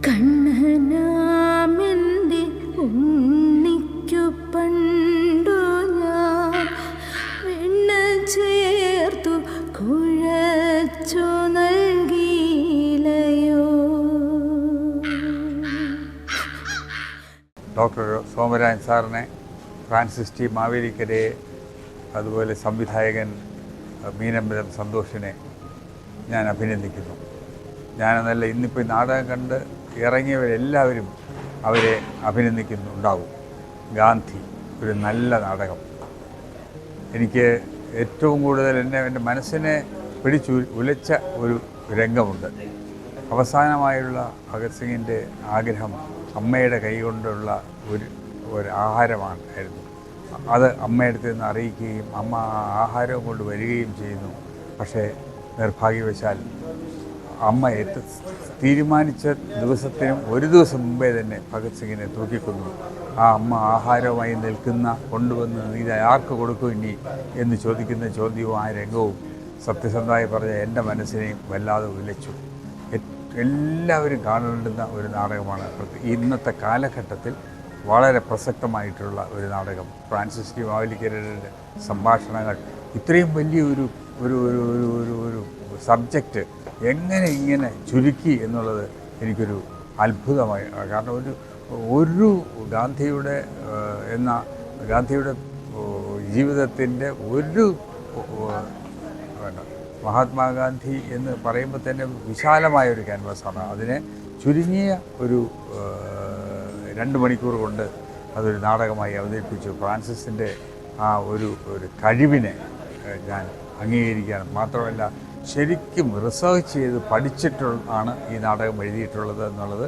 കണ്ണനാമെൻ്റെ ഉണ്ണിക്കു പണ്ടു ഞാൻ വെണ്ണ ചേർത്തു കുഴച്ചു നൽകിയില്ലയോ. ഡോക്ടർ സോമരാജൻ സാറിനെ, ഫ്രാൻസിസ് ടി മാവേലിക്കരയെ, അതുപോലെ സംവിധായകൻ മീനമ്പലം സന്തോഷിനെ ഞാൻ അഭിനന്ദിക്കുന്നു. ഞാനെന്നല്ല, ഇന്നിപ്പോൾ നാടകം കണ്ട് ഇറങ്ങിയവരെല്ലാവരും അവരെ അഭിനന്ദിക്കുന്നുണ്ടാകും. ഗാന്ധി ഒരു നല്ല നാടകം. എനിക്ക് ഏറ്റവും കൂടുതൽ എൻ്റെ മനസ്സിനെ പിടിച്ചു ഉലച്ച ഒരു രംഗമുണ്ട്. അവസാനമായുള്ള ഭഗത് സിംഗിൻ്റെ ആഗ്രഹം അമ്മയുടെ കൈകൊണ്ടുള്ള ഒരു ആഹാരമായിരുന്നു. അത് അമ്മയടുത്ത് നിന്ന് അറിയിക്കുകയും അമ്മ ആ ആഹാരവും കൊണ്ട് വരികയും ചെയ്യുന്നു. പക്ഷേ നിർഭാഗ്യവശാൽ അമ്മ തീരുമാനിച്ച ദിവസത്തിനും ഒരു ദിവസം മുമ്പേ തന്നെ ഭഗത് സിംഗിനെ തൂക്കിക്കൊന്നു. ആ അമ്മ ആഹാരവുമായി കൊണ്ടുവന്ന് ഇത് ആർക്ക് കൊടുക്കും ഇനി എന്ന് ചോദിക്കുന്ന ചോദ്യവും ആ രംഗവും സത്യസന്ധമായി പറഞ്ഞ എൻ്റെ മനസ്സിനെയും വല്ലാതെ ഉലച്ചു. എല്ലാവരും കാണേണ്ടുന്ന ഒരു നാടകമാണ്. ഇന്നത്തെ കാലഘട്ടത്തിൽ വളരെ പ്രസക്തമായിട്ടുള്ള ഒരു നാടകം. ഫ്രാൻസിസ് ടി മാവേലിക്കരയുടെ സംഭാഷണങ്ങൾ ഇത്രയും വലിയൊരു ഒരു ഒരു ഒരു ഒരു സബ്ജക്റ്റ് എങ്ങനെ ഇങ്ങനെ ചുരുക്കി എന്നുള്ളത് എനിക്കൊരു അത്ഭുതമായി. കാരണം ഒരു ഗാന്ധിയുടെ ജീവിതത്തിൻ്റെ ഒരു മഹാത്മാഗാന്ധി എന്ന് പറയുമ്പോൾ തന്നെ വിശാലമായ ഒരു ക്യാൻവാസാണ്. അതിനെ ചുരുങ്ങിയ ഒരു 2 മണിക്കൂർ കൊണ്ട് അതൊരു നാടകമായി അവതരിപ്പിച്ചു. ഫ്രാൻസിസിൻ്റെ ആ ഒരു കഴിവിനെ ഞാൻ അംഗീകരിക്കുകയാണ്. മാത്രമല്ല, ശരിക്കും റിസർച്ച് ചെയ്ത് പഠിച്ചിട്ടാണ് ഈ നാടകം എഴുതിയിട്ടുള്ളത് എന്നുള്ളത്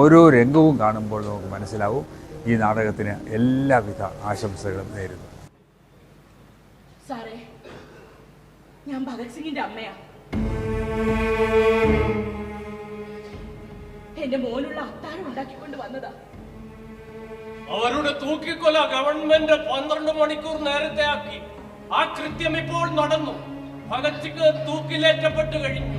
ഓരോ രംഗവും കാണുമ്പോൾ നമുക്ക് മനസ്സിലാവും. ഈ നാടകത്തിന് എല്ലാവിധ ആശംസകളും നേരുന്നു. സാറേ, ഞാൻ ഭഗത് സിംഗിന്റെ അമ്മയാ. എന്റെ മോനുള്ള അത്താഴം ഉണ്ടാക്കിക്കൊണ്ട് വന്നതാ. അവരുടെ തൂക്കിക്കൊല ഗവൺമെന്റ് 12 മണിക്കൂർ നേരത്തെ ആക്കി. ആ കൃത്യം ഇപ്പോൾ നടന്നു. ഭഗത് സിംഗ് തൂക്കിലേറ്റപ്പെട്ടു കഴിഞ്ഞു.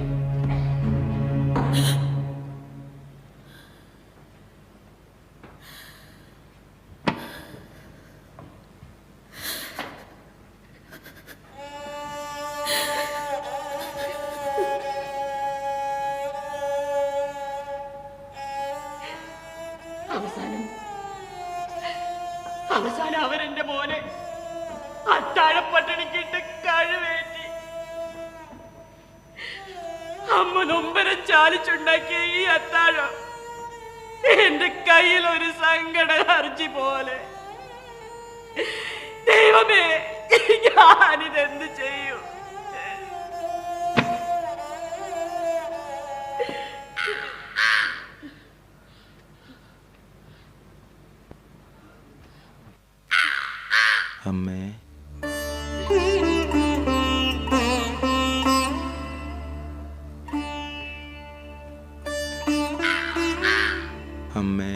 അവസാനം അവരെന്റെ മോനെ അത്താഴപ്പട്ടിണിക്കിട്ട് കഴിവേറ്റി. അമ്മ നൊമ്പരം ചാലിച്ചുണ്ടാക്കിയ ഈ അത്താഴം എന്റെ കയ്യിൽ ഒരു സങ്കട ഹർജി പോലെ. ദൈവമേ, ഞാനിതെന്ത് ചെയ്യും? അമ്മേ, അമ്മേ.